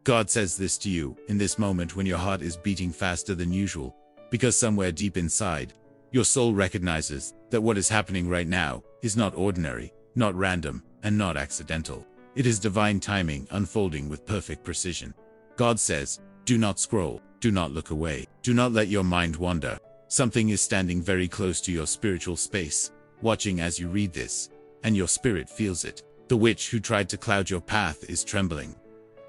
God says this to you in this moment when your heart is beating faster than usual, because somewhere deep inside, your soul recognizes that what is happening right now is not ordinary, not random, and not accidental. It is divine timing unfolding with perfect precision. God says, do not scroll, do not look away, do not let your mind wander. Something is standing very close to your spiritual space, watching as you read this, and your spirit feels it. The witch who tried to cloud your path is trembling.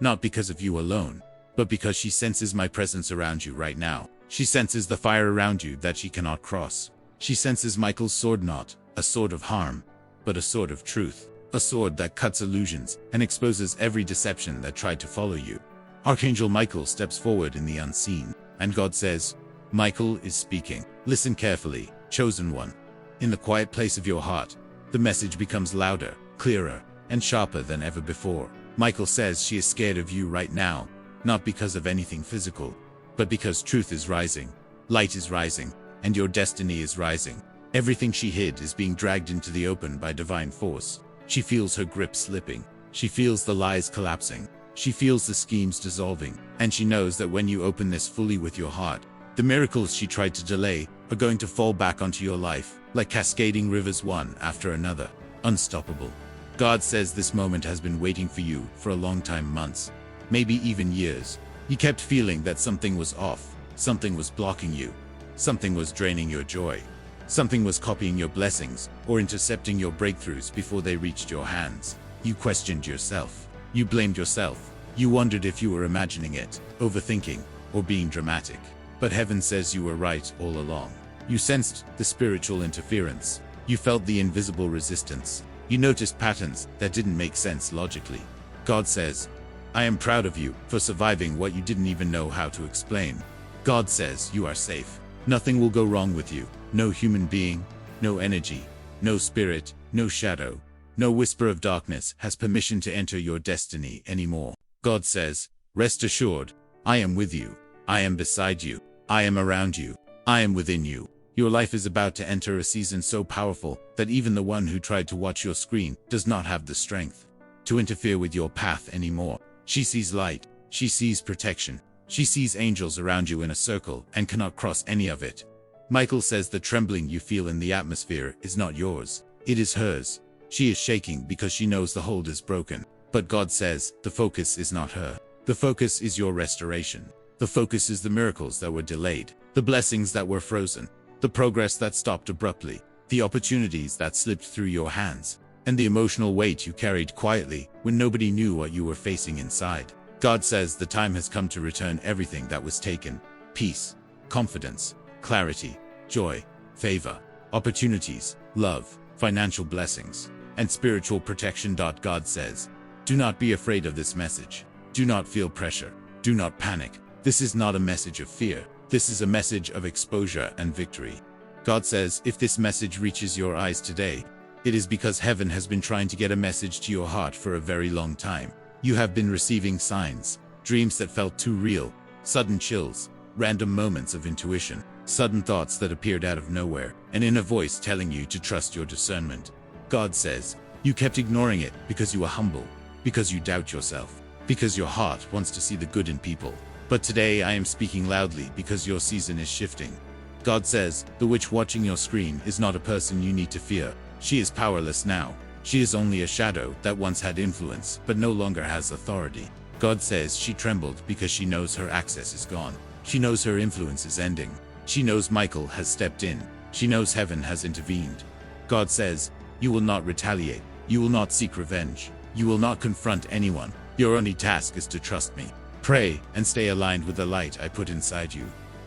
Not because of you alone, but because she senses my presence around you right now. She senses the fire around you that she cannot cross. She senses Michael's sword, not a sword of harm, but a sword of truth. A sword that cuts illusions and exposes every deception that tried to follow you. Archangel Michael steps forward in the unseen, and God says, Michael is speaking. Listen carefully, chosen one. In the quiet place of your heart, the message becomes louder, clearer, and sharper than ever before. Michael says she is scared of you right now, not because of anything physical, but because truth is rising, light is rising, and your destiny is rising. Everything she hid is being dragged into the open by divine force. She feels her grip slipping. She feels the lies collapsing. She feels the schemes dissolving. And she knows that when you open this fully with your heart, the miracles she tried to delay are going to fall back onto your life, like cascading rivers one after another, unstoppable. God says this moment has been waiting for you for a long time, months, maybe even years. You kept feeling that something was off, something was blocking you, something was draining your joy. Something was copying your blessings or intercepting your breakthroughs before they reached your hands. You questioned yourself. You blamed yourself. You wondered if you were imagining it, overthinking, or being dramatic. But heaven says you were right all along. You sensed the spiritual interference. You felt the invisible resistance. You noticed patterns that didn't make sense logically. God says, I am proud of you for surviving what you didn't even know how to explain. God says you are safe. Nothing will go wrong with you. No human being, no energy, no spirit, no shadow, no whisper of darkness has permission to enter your destiny anymore. God says, rest assured, I am with you. I am beside you. I am around you. I am within you. Your life is about to enter a season so powerful that even the one who tried to watch your screen does not have the strength to interfere with your path anymore. She sees light. She sees protection. She sees angels around you in a circle and cannot cross any of it. Michael says the trembling you feel in the atmosphere is not yours. It is hers. She is shaking because she knows the hold is broken. But God says the focus is not her. The focus is your restoration. The focus is the miracles that were delayed, the blessings that were frozen, the progress that stopped abruptly, the opportunities that slipped through your hands, and the emotional weight you carried quietly when nobody knew what you were facing inside. God says the time has come to return everything that was taken: peace, confidence, clarity, joy, favor, opportunities, love, financial blessings, and spiritual protection. God says, do not be afraid of this message. Do not feel pressure. Do not panic. This is not a message of fear. This is a message of exposure and victory. God says if this message reaches your eyes today, it is because heaven has been trying to get a message to your heart for a very long time. You have been receiving signs, dreams that felt too real, sudden chills, random moments of intuition, sudden thoughts that appeared out of nowhere, and in a voice telling you to trust your discernment. God says, you kept ignoring it because you are humble, because you doubt yourself, because your heart wants to see the good in people. But today I am speaking loudly because your season is shifting. God says, the witch watching your screen is not a person you need to fear. She is powerless now. She is only a shadow that once had influence, but no longer has authority. God says she trembled because she knows her access is gone. She knows her influence is ending. She knows Michael has stepped in. She knows heaven has intervened. God says, you will not retaliate. You will not seek revenge. You will not confront anyone. Your only task is to trust me. Pray and stay aligned with the light I put inside you.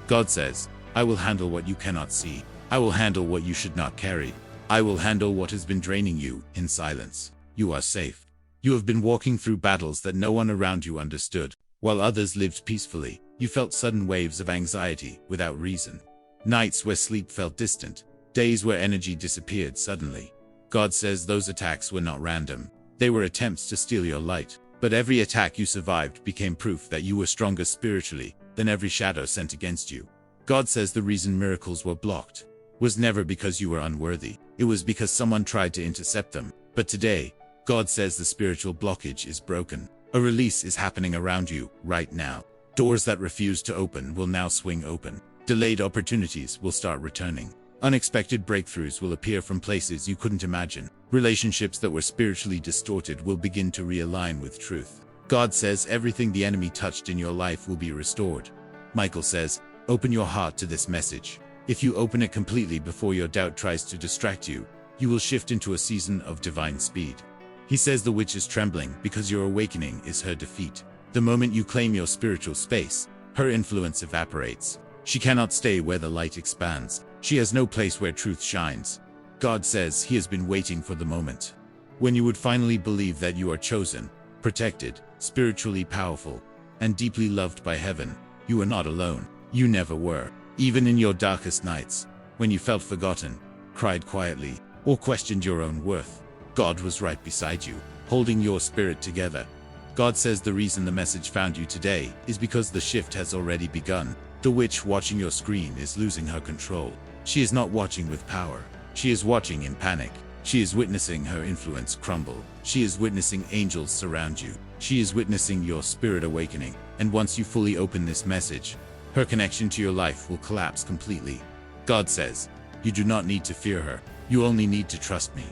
God says, I will handle what you cannot see. I will handle what you should not carry. I will handle what has been draining you in silence. You are safe. You have been walking through battles that no one around you understood. While others lived peacefully, you felt sudden waves of anxiety without reason. Nights where sleep felt distant. Days where energy disappeared suddenly. God says those attacks were not random. They were attempts to steal your light. But every attack you survived became proof that you were stronger spiritually than every shadow sent against you. God says the reason miracles were blocked was never because you were unworthy. It was because someone tried to intercept them. But today, God says the spiritual blockage is broken. A release is happening around you right now. Doors that refused to open will now swing open. Delayed opportunities will start returning. Unexpected breakthroughs will appear from places you couldn't imagine. Relationships that were spiritually distorted will begin to realign with truth. God says everything the enemy touched in your life will be restored. Michael says, open your heart to this message. If you open it completely before your doubt tries to distract you, you will shift into a season of divine speed. He says the witch is trembling because your awakening is her defeat. The moment you claim your spiritual space, her influence evaporates. She cannot stay where the light expands. She has no place where truth shines. God says he has been waiting for the moment when you would finally believe that you are chosen, protected, spiritually powerful, and deeply loved by heaven. You are not alone. You never were. Even in your darkest nights, when you felt forgotten, cried quietly, or questioned your own worth, God was right beside you, holding your spirit together. God says the reason the message found you today is because the shift has already begun. The witch watching your screen is losing her control. She is not watching with power. She is watching in panic. She is witnessing her influence crumble. She is witnessing angels surround you. She is witnessing your spirit awakening. And once you fully open this message, her connection to your life will collapse completely. God says, you do not need to fear her. You only need to trust me.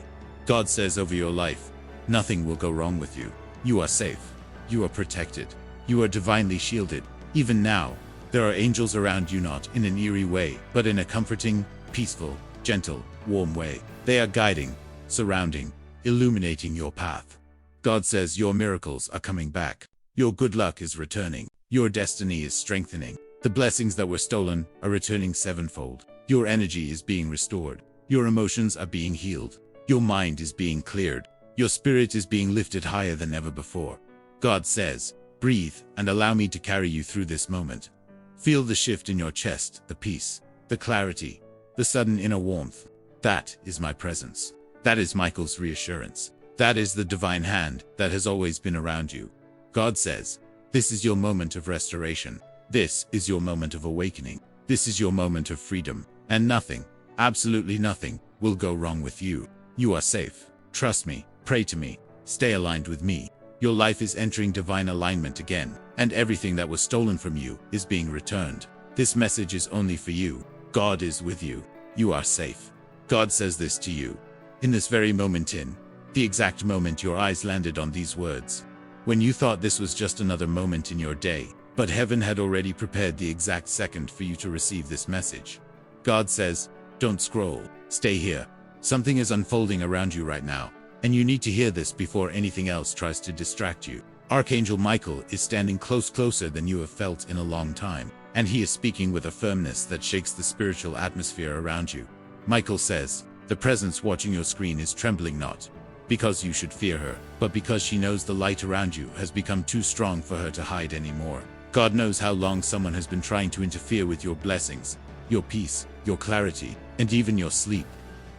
God says over your life, nothing will go wrong with you. You are safe. You are protected. You are divinely shielded. Even now, there are angels around you, not in an eerie way, but in a comforting, peaceful, gentle, warm way. They are guiding, surrounding, illuminating your path. God says your miracles are coming back. Your good luck is returning. Your destiny is strengthening. The blessings that were stolen are returning sevenfold. Your energy is being restored. Your emotions are being healed. Your mind is being cleared. Your spirit is being lifted higher than ever before. God says, breathe and allow me to carry you through this moment. Feel the shift in your chest, the peace, the clarity, the sudden inner warmth. That is my presence. That is Michael's reassurance. That is the divine hand that has always been around you. God says, this is your moment of restoration. This is your moment of awakening. This is your moment of freedom. And nothing, absolutely nothing, will go wrong with you. You are safe. Trust me. Pray to me. Stay aligned with me. Your life is entering divine alignment again, and everything that was stolen from you is being returned. This message is only for you. God is with you. You are safe. God says this to you. In this very moment, in the exact moment your eyes landed on these words, when you thought this was just another moment in your day, but heaven had already prepared the exact second for you to receive this message. God says, don't scroll. Stay here. Something is unfolding around you right now, and you need to hear this before anything else tries to distract you. Archangel Michael is standing closer than you have felt in a long time, and he is speaking with a firmness that shakes the spiritual atmosphere around you. Michael says, the presence watching your screen is trembling, not because you should fear her, but because she knows the light around you has become too strong for her to hide anymore. God knows how long someone has been trying to interfere with your blessings, your peace, your clarity, and even your sleep.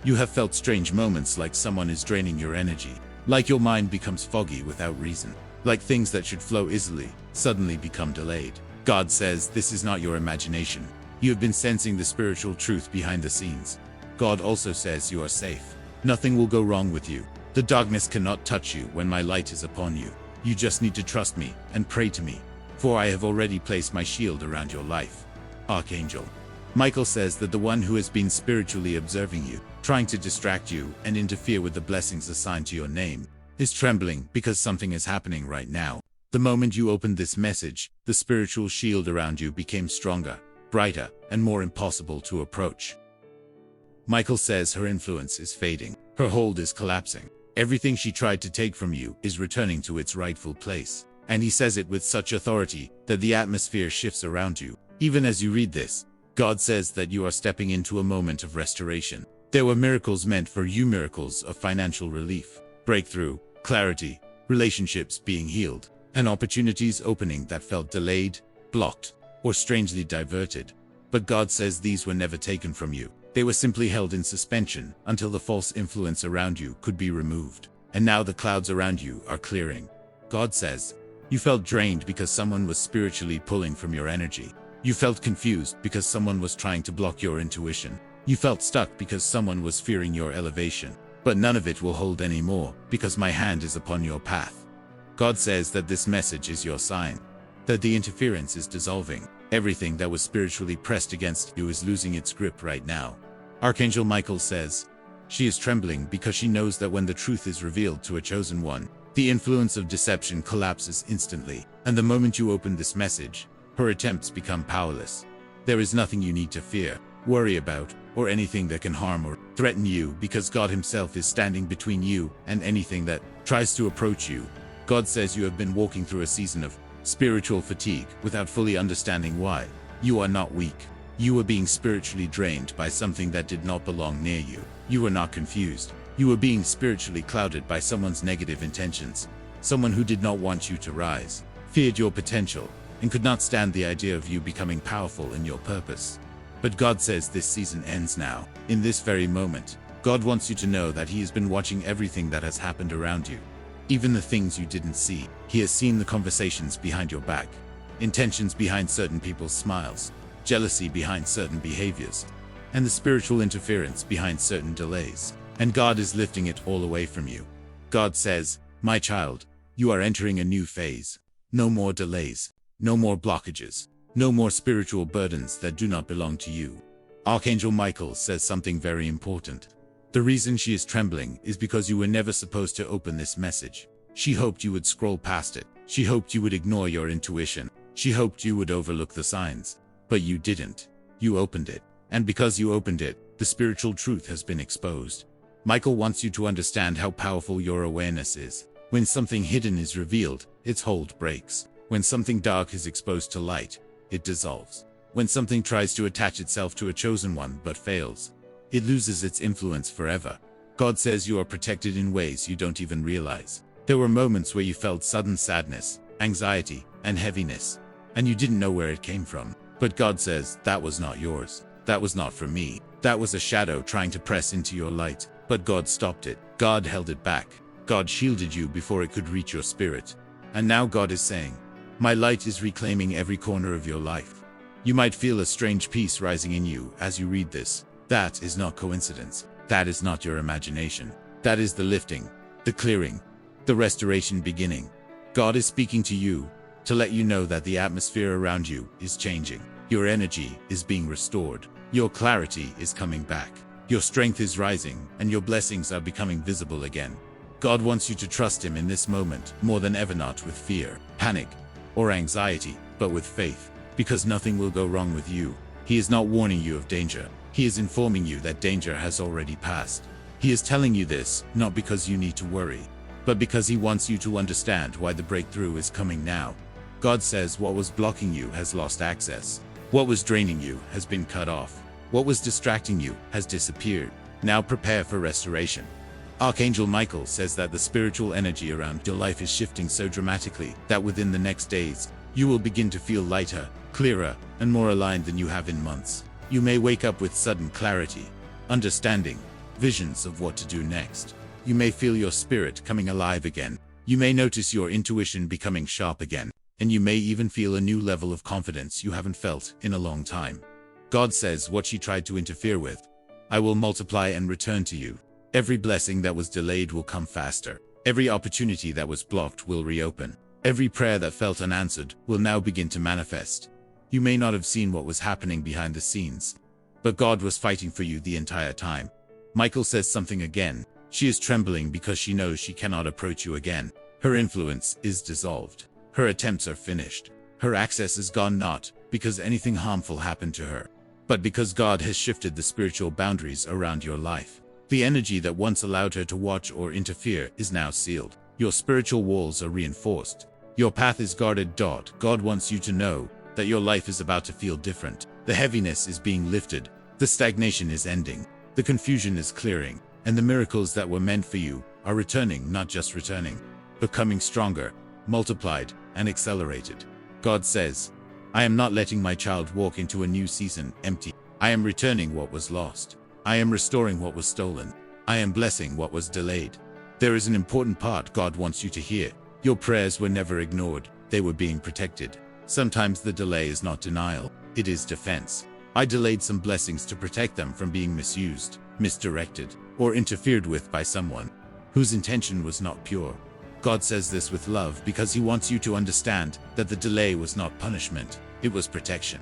You have felt strange moments, like someone is draining your energy, like your mind becomes foggy without reason, like things that should flow easily suddenly become delayed. God says this is not your imagination. You have been sensing the spiritual truth behind the scenes. God also says you are safe. Nothing will go wrong with you. The darkness cannot touch you when my light is upon you. You just need to trust me and pray to me, for I have already placed my shield around your life. Archangel Michael says that the one who has been spiritually observing you, trying to distract you and interfere with the blessings assigned to your name, is trembling because something is happening right now. The moment you opened this message, the spiritual shield around you became stronger, brighter, and more impossible to approach. Michael says her influence is fading. Her hold is collapsing. Everything she tried to take from you is returning to its rightful place. And he says it with such authority that the atmosphere shifts around you. Even as you read this, God says that you are stepping into a moment of restoration. There were miracles meant for you, miracles of financial relief, breakthrough, clarity, relationships being healed, and opportunities opening that felt delayed, blocked, or strangely diverted. But God says these were never taken from you. They were simply held in suspension until the false influence around you could be removed. And now the clouds around you are clearing. God says, you felt drained because someone was spiritually pulling from your energy. You felt confused because someone was trying to block your intuition. You felt stuck because someone was fearing your elevation. But none of it will hold anymore, because my hand is upon your path. God says that this message is your sign, that the interference is dissolving. Everything that was spiritually pressed against you is losing its grip right now. Archangel Michael says, she is trembling because she knows that when the truth is revealed to a chosen one, the influence of deception collapses instantly, and the moment you open this message, her attempts become powerless. There is nothing you need to fear, worry about, or anything that can harm or threaten you, because God himself is standing between you and anything that tries to approach you. God says you have been walking through a season of spiritual fatigue without fully understanding why. You are not weak. You were being spiritually drained by something that did not belong near you. You were not confused. You were being spiritually clouded by someone's negative intentions. Someone who did not want you to rise, feared your potential, and could not stand the idea of you becoming powerful in your purpose. But God says this season ends now. In this very moment, God wants you to know that he has been watching everything that has happened around you. Even the things you didn't see. He has seen the conversations behind your back, intentions behind certain people's smiles, jealousy behind certain behaviors, and the spiritual interference behind certain delays. And God is lifting it all away from you. God says, my child, you are entering a new phase. No more delays, no more blockages, no more spiritual burdens that do not belong to you. Archangel Michael says something very important. The reason she is trembling is because you were never supposed to open this message. She hoped you would scroll past it. She hoped you would ignore your intuition. She hoped you would overlook the signs. But you didn't. You opened it. And because you opened it, the spiritual truth has been exposed. Michael wants you to understand how powerful your awareness is. When something hidden is revealed, its hold breaks. When something dark is exposed to light, it dissolves. When something tries to attach itself to a chosen one but fails, it loses its influence forever. God says you are protected in ways you don't even realize. There were moments where you felt sudden sadness, anxiety, and heaviness, and you didn't know where it came from. But God says, that was not yours. That was not from me. That was a shadow trying to press into your light. But God stopped it. God held it back. God shielded you before it could reach your spirit. And now God is saying, my light is reclaiming every corner of your life. You might feel a strange peace rising in you as you read this. That is not coincidence. That is not your imagination. That is the lifting, the clearing, the restoration beginning. God is speaking to you to let you know that the atmosphere around you is changing. Your energy is being restored. Your clarity is coming back. Your strength is rising, and your blessings are becoming visible again. God wants you to trust him in this moment more than ever, not with fear, panic, or anxiety, but with faith, because nothing will go wrong with you. He is not warning you of danger. He is informing you that danger has already passed. He is telling you this, not because you need to worry, but because he wants you to understand why the breakthrough is coming now. God says what was blocking you has lost access. What was draining you has been cut off. What was distracting you has disappeared. Now prepare for restoration. Archangel Michael says that the spiritual energy around your life is shifting so dramatically that within the next days, you will begin to feel lighter, clearer, and more aligned than you have in months. You may wake up with sudden clarity, understanding, visions of what to do next. You may feel your spirit coming alive again. You may notice your intuition becoming sharp again, and you may even feel a new level of confidence you haven't felt in a long time. God says what she tried to interfere with, I will multiply and return to you. Every blessing that was delayed will come faster. Every opportunity that was blocked will reopen. Every prayer that felt unanswered will now begin to manifest. You may not have seen what was happening behind the scenes, but God was fighting for you the entire time. Michael says something again. She is trembling because she knows she cannot approach you again. Her influence is dissolved. Her attempts are finished. Her access is gone, not because anything harmful happened to her, but because God has shifted the spiritual boundaries around your life. The energy that once allowed her to watch or interfere is now sealed. Your spiritual walls are reinforced. Your path is guarded. God wants you to know that your life is about to feel different. The heaviness is being lifted. The stagnation is ending. The confusion is clearing. And the miracles that were meant for you are returning, not just returning, but coming stronger, multiplied, and accelerated. God says, I am not letting my child walk into a new season empty. I am returning what was lost. I am restoring what was stolen. I am blessing what was delayed. There is an important part God wants you to hear. Your prayers were never ignored. They were being protected. Sometimes the delay is not denial. It is defense. I delayed some blessings to protect them from being misused, misdirected, or interfered with by someone whose intention was not pure. God says this with love because he wants you to understand that the delay was not punishment, it was protection.